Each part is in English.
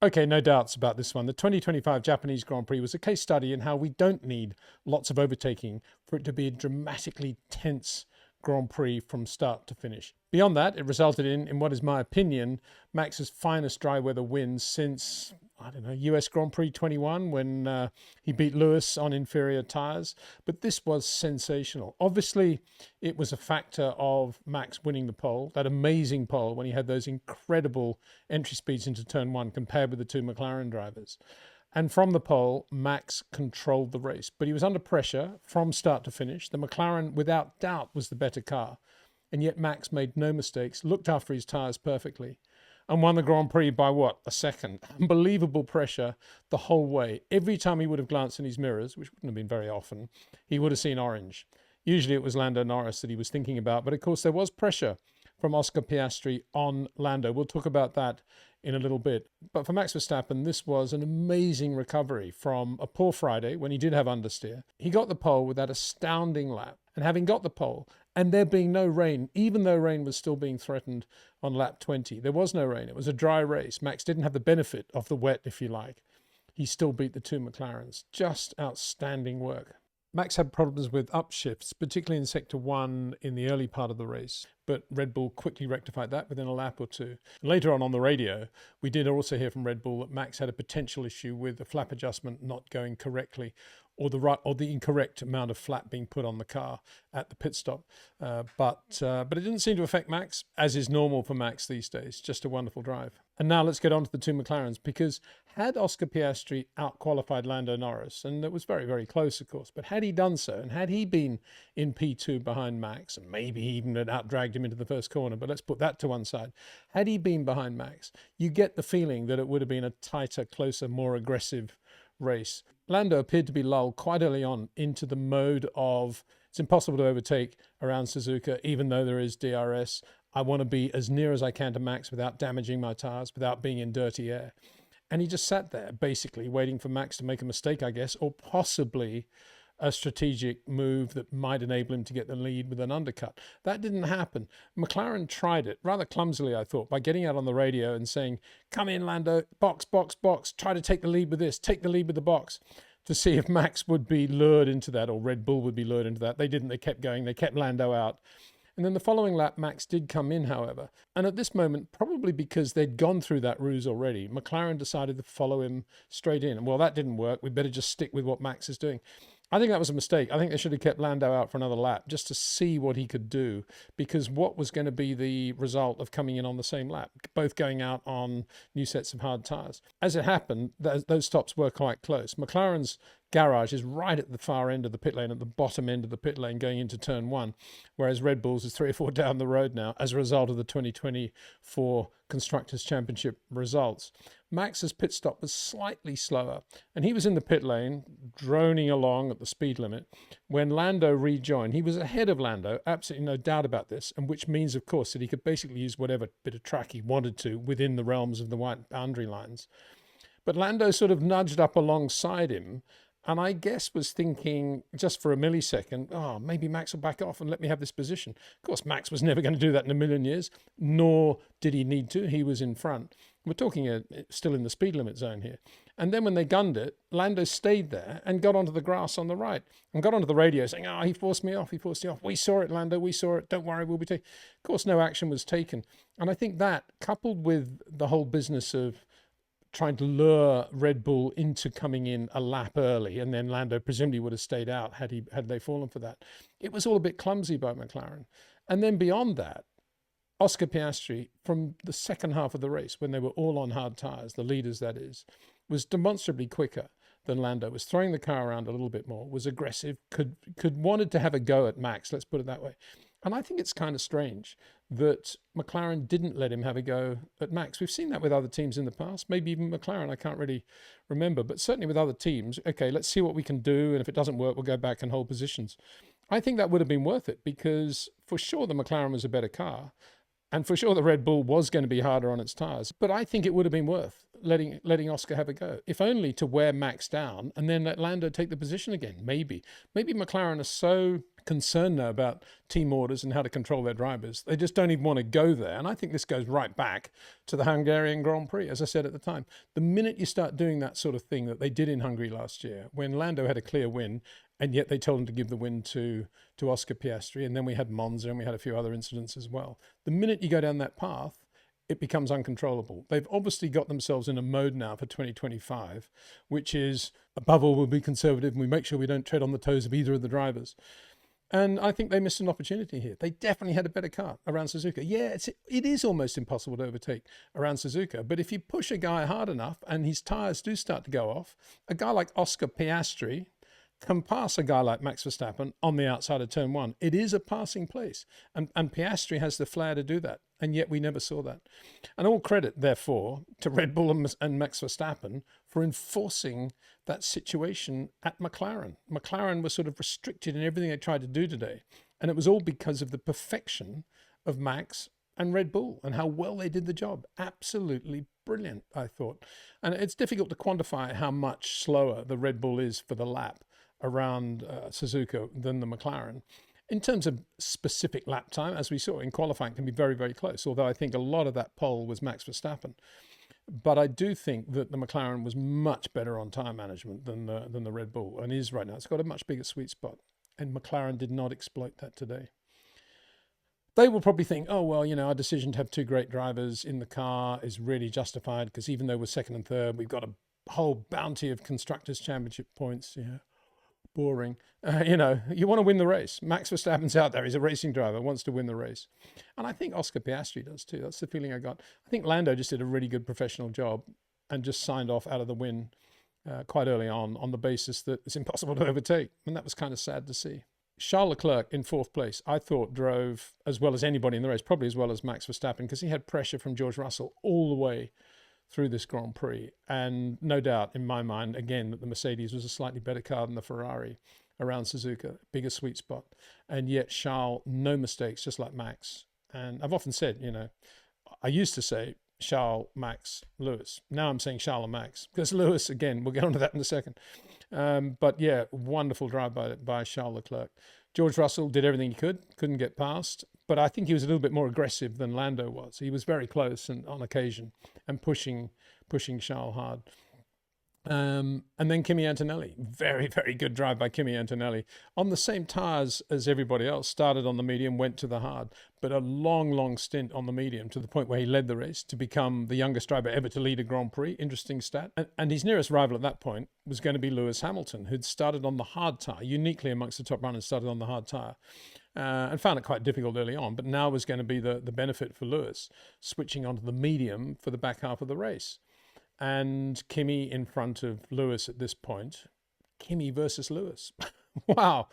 Okay, no doubts about this one. The 2025 Japanese Grand Prix was a case study in how we don't need lots of overtaking for it to be a dramatically tense Grand Prix from start to finish. Beyond that, it resulted in what is my opinion, Max's finest dry weather wins since, I don't know, US Grand Prix 21 when he beat Lewis on inferior tyres. But this was sensational. Obviously, it was a factor of Max winning the pole, that amazing pole when he had those incredible entry speeds into turn one compared with the two McLaren drivers. And from the pole, Max controlled the race. But he was under pressure from start to finish. The McLaren, without doubt, was the better car. And yet Max made no mistakes, looked after his tyres perfectly, and won the Grand Prix by what? A second. Unbelievable pressure the whole way. Every time he would have glanced in his mirrors, which wouldn't have been very often, he would have seen orange. Usually it was Lando Norris that he was thinking about. But of course, there was pressure from Oscar Piastri on Lando. We'll talk about that in a little bit. But for Max Verstappen, this was an amazing recovery from a poor Friday when he did have understeer. He got the pole with that astounding lap. And having got the pole, and there being no rain, even though rain was still being threatened on lap 20, there was no rain. It was a dry race. Max didn't have the benefit of the wet, if you like. He still beat the two McLarens. Just outstanding work. Max had problems with upshifts, particularly in Sector 1 in the early part of the race, but Red Bull quickly rectified that within a lap or two. Later on the radio, we did also hear from Red Bull that Max had a potential issue with the flap adjustment not going correctly, or the incorrect amount of flap being put on the car at the pit stop. But it didn't seem to affect Max, as is normal for Max these days. Just a wonderful drive. And now let's get on to the two McLarens, because had Oscar Piastri out-qualified Lando Norris, and it was very, very close, of course, but had he done so, and had he been in P2 behind Max, and maybe he even had out-dragged him into the first corner, but let's put that to one side. Had he been behind Max, you get the feeling that it would have been a tighter, closer, more aggressive race. Lando appeared to be lulled quite early on into the mode of it's impossible to overtake around Suzuka, even though there is DRS. I want to be as near as I can to Max without damaging my tyres, without being in dirty air. And he just sat there, basically, waiting for Max to make a mistake, I guess, or possibly a strategic move that might enable him to get the lead with an undercut. That didn't happen. McLaren tried it, rather clumsily, I thought, by getting out on the radio and saying, come in, Lando, box, box, box, try to take the lead with this, take the lead with the box, to see if Max would be lured into that, or Red Bull would be lured into that. They didn't. They kept going. They kept Lando out. And then the following lap, Max did come in, however. And at this moment, probably because they'd gone through that ruse already, McLaren decided to follow him straight in. Well, that didn't work. We better just stick with what Max is doing. I think that was a mistake. I think they should have kept Lando out for another lap just to see what he could do, because what was going to be the result of coming in on the same lap, both going out on new sets of hard tyres. As it happened, those stops were quite close. McLaren's garage is right at the far end of the pit lane, at the bottom end of the pit lane going into turn one, whereas Red Bull's is 3 or 4 down the road now as a result of the 2024 Constructors' Championship results. Max's pit stop was slightly slower, and he was in the pit lane, droning along at the speed limit. When Lando rejoined, he was ahead of Lando, absolutely no doubt about this, and which means, of course, that he could basically use whatever bit of track he wanted to within the realms of the white boundary lines. But Lando sort of nudged up alongside him, and I guess was thinking just for a millisecond, oh, maybe Max will back off and let me have this position. Of course, Max was never going to do that in a million years, nor did he need to. He was in front. We're talking still in the speed limit zone here. And then when they gunned it, Lando stayed there and got onto the grass on the right and got onto the radio saying, he forced me off, he forced me off. We saw it, Lando, we saw it. Don't worry, we'll be taking. Of course, no action was taken. And I think that, coupled with the whole business of trying to lure Red Bull into coming in a lap early, and then Lando presumably would have stayed out had they fallen for that. It was all a bit clumsy by McLaren. And then beyond that, Oscar Piastri, from the second half of the race, when they were all on hard tyres, the leaders that is, was demonstrably quicker than Lando, was throwing the car around a little bit more, was aggressive, wanted to have a go at Max, let's put it that way. And I think it's kind of strange that McLaren didn't let him have a go at Max. We've seen that with other teams in the past, maybe even McLaren, I can't really remember, but certainly with other teams. Okay, let's see what we can do, and if it doesn't work, we'll go back and hold positions. I think that would have been worth it, because for sure the McLaren was a better car, and for sure the Red Bull was going to be harder on its tyres. But I think it would have been worth letting Oscar have a go, if only to wear Max down and then let Lando take the position again. Maybe McLaren are so concerned now about team orders and how to control their drivers. They just don't even want to go there. And I think this goes right back to the Hungarian Grand Prix, as I said at the time. The minute you start doing that sort of thing that they did in Hungary last year, when Lando had a clear win, and yet they told him to give the win to Oscar Piastri, and then we had Monza and we had a few other incidents as well. The minute you go down that path, it becomes uncontrollable. They've obviously got themselves in a mode now for 2025, which is, above all, we'll be conservative and we make sure we don't tread on the toes of either of the drivers. And I think they missed an opportunity here. They definitely had a better car around Suzuka. Yeah, it is almost impossible to overtake around Suzuka. But if you push a guy hard enough and his tyres do start to go off, a guy like Oscar Piastri can pass a guy like Max Verstappen on the outside of turn one. It is a passing place. And Piastri has the flair to do that. And yet we never saw that. And all credit, therefore, to Red Bull and Max Verstappen for enforcing that situation at McLaren. McLaren was sort of restricted in everything they tried to do today. And it was all because of the perfection of Max and Red Bull and how well they did the job. Absolutely brilliant, I thought. And it's difficult to quantify how much slower the Red Bull is for the lap around Suzuka than the McLaren. In terms of specific lap time, as we saw in qualifying, it can be very, very close, although I think a lot of that pole was Max Verstappen. But I do think that the McLaren was much better on time management than the Red Bull, and is right now. It's got a much bigger sweet spot, and McLaren did not exploit that today. They will probably think, oh, well, you know, our decision to have two great drivers in the car is really justified because even though we're second and third, we've got a whole bounty of Constructors' Championship points. Yeah. Boring. You know, you want to win the race. Max Verstappen's out there. He's a racing driver, wants to win the race. And I think Oscar Piastri does too. That's the feeling I got. I think Lando just did a really good professional job and just signed off out of the win quite early on the basis that it's impossible to overtake. And that was kind of sad to see. Charles Leclerc in fourth place, I thought drove as well as anybody in the race, probably as well as Max Verstappen, because he had pressure from George Russell all the way through this Grand Prix. And no doubt in my mind, again, that the Mercedes was a slightly better car than the Ferrari around Suzuka, bigger sweet spot. And yet Charles, no mistakes, just like Max. And I've often said, you know, I used to say Charles, Max, Lewis. Now I'm saying Charles and Max, because Lewis, again, we'll get onto that in a second. But yeah, wonderful drive by Charles Leclerc. George Russell did everything he couldn't get past, but I think he was a little bit more aggressive than Lando was. He was very close and on occasion and pushing Charles hard. And then Kimi Antonelli, very, very good drive by Kimi Antonelli on the same tyres as everybody else. Started on the medium, went to the hard, but a long, long stint on the medium to the point where he led the race to become the youngest driver ever to lead a Grand Prix. Interesting stat. And his nearest rival at that point was going to be Lewis Hamilton, who'd started on the hard tyre, uniquely amongst the top runners, started on the hard tyre. And found it quite difficult early on, but now was going to be the benefit for Lewis, switching onto the medium for the back half of the race. And Kimi in front of Lewis at this point. Kimi versus Lewis. Wow.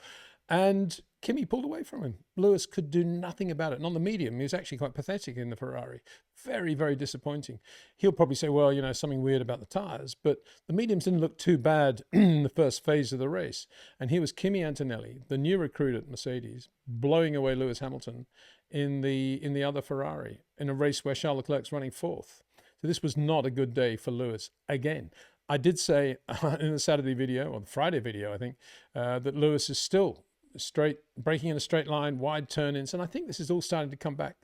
And Kimi pulled away from him. Lewis could do nothing about it. And on the medium, he was actually quite pathetic in the Ferrari. Very, very disappointing. He'll probably say, well, you know, something weird about the tyres. But the mediums didn't look too bad in the first phase of the race. And here was Kimi Antonelli, the new recruit at Mercedes, blowing away Lewis Hamilton in the other Ferrari in a race where Charles Leclerc's running fourth. So this was not a good day for Lewis again. I did say in the Saturday video, or the Friday video, I think, that Lewis is still straight, breaking in a straight line, wide turn-ins. And I think this is all starting to come back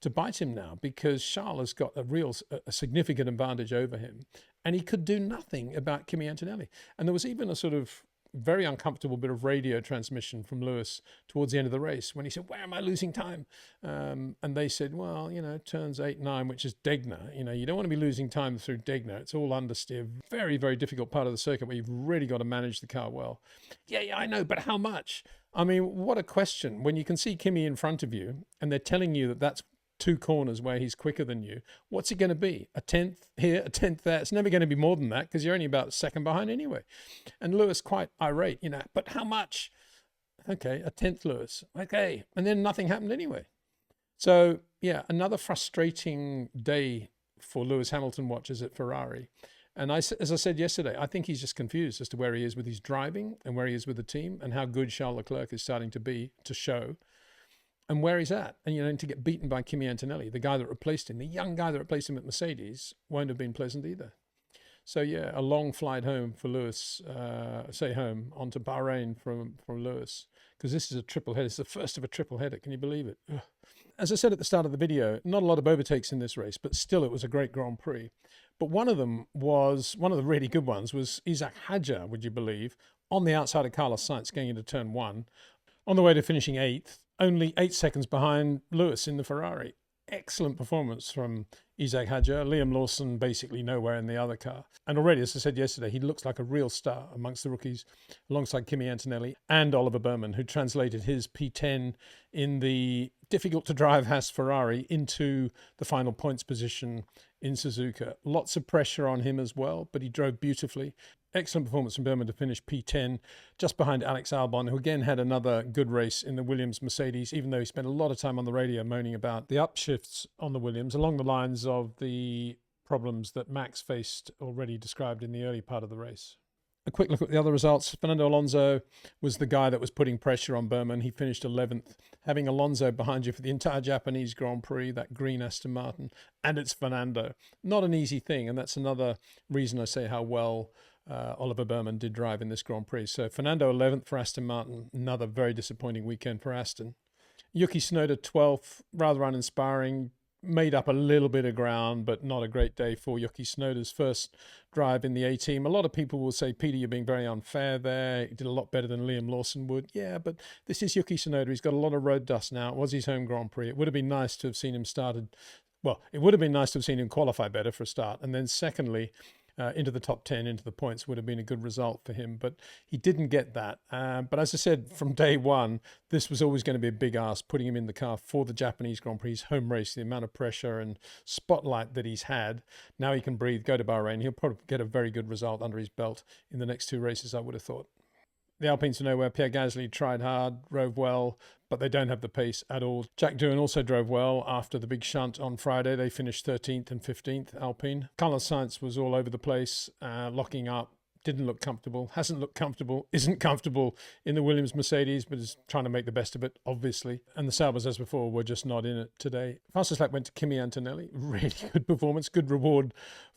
to bite him now because Charles has got a significant advantage over him. And he could do nothing about Kimi Antonelli. And there was even a sort of very uncomfortable bit of radio transmission from Lewis towards the end of the race when he said, where am I losing time? And they said, well, you know, turns 8, 9, which is Degner. You know, you don't want to be losing time through Degner. It's all understeer. Very, very difficult part of the circuit where you've really got to manage the car well. Yeah, I know, but how much? I mean, what a question. When you can see Kimi in front of you and they're telling you that that's 2 corners where he's quicker than you, what's it going to be? A 10th here, a 10th there? It's never going to be more than that because you're only about a second behind anyway. And Lewis quite irate, you know, but how much? Okay, a 10th Lewis. Okay. And then nothing happened anyway. So yeah, another frustrating day for Lewis Hamilton watchers at Ferrari. And as I said yesterday, I think he's just confused as to where he is with his driving and where he is with the team and how good Charles Leclerc is starting to show. And where he's at. And, you know, to get beaten by Kimi Antonelli, the guy that replaced him, the young guy that replaced him at Mercedes, won't have been pleasant either. So yeah, a long flight home for Lewis, home onto Bahrain from Lewis, because this is a triple header. It's the first of a triple header. Can you believe it? Ugh. As I said at the start of the video, not a lot of overtakes in this race, but still it was a great Grand Prix. But one of them was, one of the really good ones was Isack Hadjar, would you believe, on the outside of Carlos Sainz going into turn 1, on the way to finishing 8th, only 8 seconds behind Lewis in the Ferrari. Excellent performance from Isack Hadjar. Liam Lawson basically nowhere in the other car. And already, as I said yesterday, he looks like a real star amongst the rookies, alongside Kimi Antonelli and Oliver Bearman, who translated his P10 in the difficult-to-drive Haas-Ferrari into the final points position in Suzuka. Lots of pressure on him as well, but he drove beautifully. Excellent performance from Bearman to finish P10, just behind Alex Albon, who again had another good race in the Williams-Mercedes, even though he spent a lot of time on the radio moaning about the upshifts on the Williams, along the lines of the problems that Max faced, already described in the early part of the race. A quick look at the other results. Fernando Alonso was the guy that was putting pressure on Bearman. He finished 11th. Having Alonso behind you for the entire Japanese Grand Prix, that green Aston Martin, and it's Fernando. Not an easy thing, and that's another reason I say how well Oliver Bearman did drive in this Grand Prix. So Fernando 11th for Aston Martin, another very disappointing weekend for Aston. Yuki Tsunoda 12th, rather uninspiring, made up a little bit of ground, but not a great day for Yuki Tsunoda's first drive in the A-team. A lot of people will say, Peter, you're being very unfair there. He did a lot better than Liam Lawson would. Yeah, but this is Yuki Tsunoda. He's got a lot of road dust now. It was his home Grand Prix. It would have been nice to have seen him it would have been nice to have seen him qualify better for a start. And then secondly, into the top 10, into the points would have been a good result for him, but he didn't get that. But as I said, from day one, this was always going to be a big ask, putting him in the car for the Japanese Grand Prix, home race, the amount of pressure and spotlight that he's had. Now he can breathe, go to Bahrain. He'll probably get a very good result under his belt in the next 2 races, I would have thought. The Alpines are nowhere. Pierre Gasly tried hard, drove well, but they don't have the pace at all. Jack Doohan also drove well after the big shunt on Friday. They finished 13th and 15th, Alpine. Carlos Sainz was all over the place, locking up, didn't look comfortable, hasn't looked comfortable, isn't comfortable in the Williams-Mercedes, but is trying to make the best of it, obviously. And the Saubers, as before, were just not in it today. Fastest lap went to Kimi Antonelli. Really good performance, good reward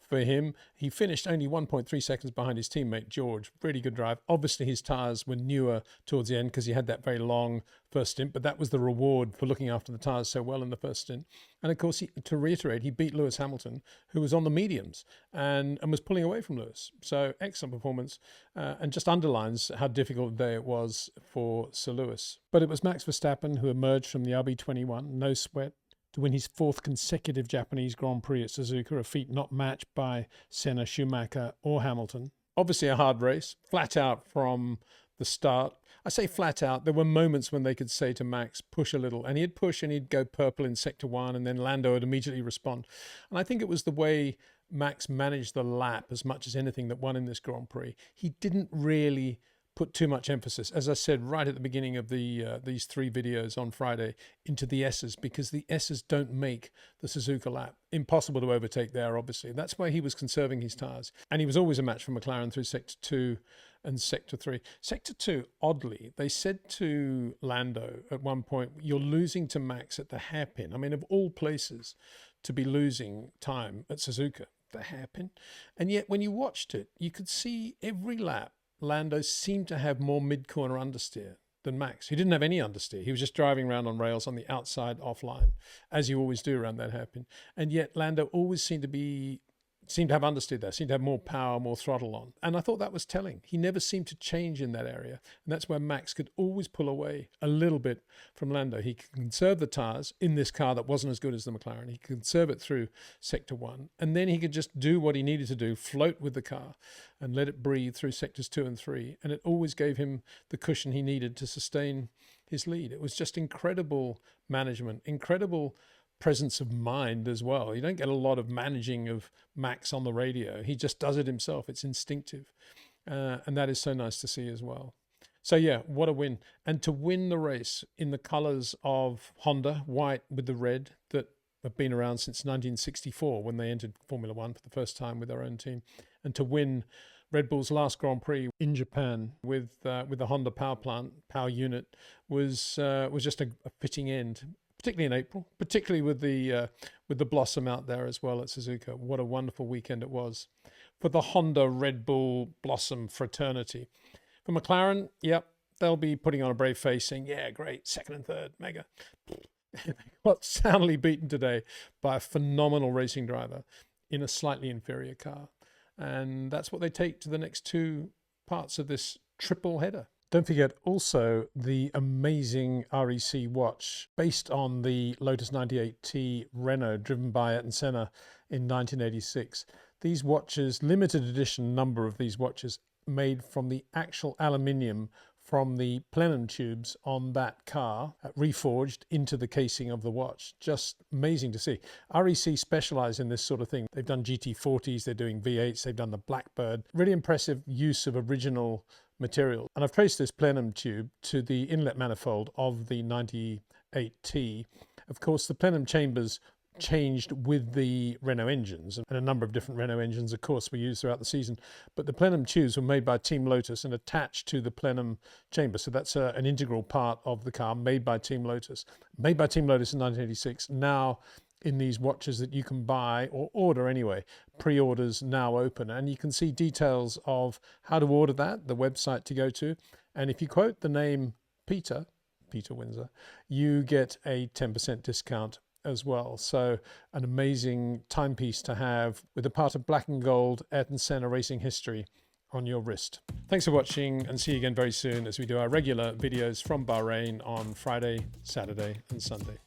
for him. He finished only 1.3 seconds behind his teammate George. Really good drive. Obviously his tyres were newer towards the end because he had that very long first stint, but that was the reward for looking after the tyres so well in the first stint. And of course, to reiterate, he beat Lewis Hamilton, who was on the mediums and was pulling away from Lewis. So excellent performance, and just underlines how difficult a day it was for Sir Lewis. But it was Max Verstappen who emerged from the RB21, no sweat, to win his 4th consecutive Japanese Grand Prix at Suzuka, a feat not matched by Senna, Schumacher or Hamilton. Obviously a hard race, flat out from the start. I say flat out, there were moments when they could say to Max, push a little, and he'd push and he'd go purple in sector 1, and then Lando would immediately respond. And I think it was the way Max managed the lap as much as anything that won in this Grand Prix. He didn't really put too much emphasis, as I said right at the beginning of these 3 videos on Friday, into the S's, because the S's don't make the Suzuka lap. Impossible to overtake there, obviously. That's why he was conserving his tyres. And he was always a match for McLaren through sector 2 and sector 3. Sector 2, oddly, they said to Lando at one point, you're losing to Max at the hairpin. I mean, of all places to be losing time at Suzuka, the hairpin. And yet when you watched it, you could see every lap Lando seemed to have more mid-corner understeer than Max. He didn't have any understeer. He was just driving around on rails on the outside offline, as you always do around that hairpin. And yet Lando always seemed to have understeer there, seemed to have more power, more throttle on. And I thought that was telling. He never seemed to change in that area. And that's where Max could always pull away a little bit from Lando. He could conserve the tyres in this car that wasn't as good as the McLaren. He could conserve it through sector 1. And then he could just do what he needed to do, float with the car and let it breathe through sectors 2 and 3. And it always gave him the cushion he needed to sustain his lead. It was just incredible management, incredible presence of mind as well. You don't get a lot of managing of Max on the radio. He just does it himself. It's instinctive. And that is so nice to see as well. So yeah, what a win. And to win the race in the colours of Honda, white with the red, that have been around since 1964 when they entered Formula One for the first time with their own team. And to win Red Bull's last Grand Prix in Japan with the Honda power unit was just a fitting end, particularly in April, particularly with the blossom out there as well at Suzuka. What a wonderful weekend it was for the Honda Red Bull Blossom fraternity. For McLaren, yep, they'll be putting on a brave face saying, yeah, great, second and third, mega. They got soundly beaten today by a phenomenal racing driver in a slightly inferior car. And that's what they take to the next two parts of this triple header. Don't forget also the amazing REC watch based on the Lotus 98T Renault driven by Ayrton Senna in 1986. These watches, limited edition number of these watches, made from the actual aluminium from the plenum tubes on that car, reforged into the casing of the watch. Just amazing to see. REC specialize in this sort of thing. They've done GT40s, they're doing V8s, they've done the Blackbird. Really impressive use of original material. And I've traced this plenum tube to the inlet manifold of the 98T. Of course, the plenum chambers changed with the Renault engines, and a number of different Renault engines, of course, were used throughout the season. But the plenum tubes were made by Team Lotus and attached to the plenum chamber. So that's an integral part of the car, made by Team Lotus. Made by Team Lotus in 1986. Now in these watches that you can buy or order anyway. Pre-orders now open, and you can see details of how to order that, the website to go to. And if you quote the name Peter Windsor, you get a 10% discount as well. So an amazing timepiece to have with a part of black and gold Ayrton Senna racing history on your wrist. Thanks for watching, and see you again very soon as we do our regular videos from Bahrain on Friday, Saturday and Sunday.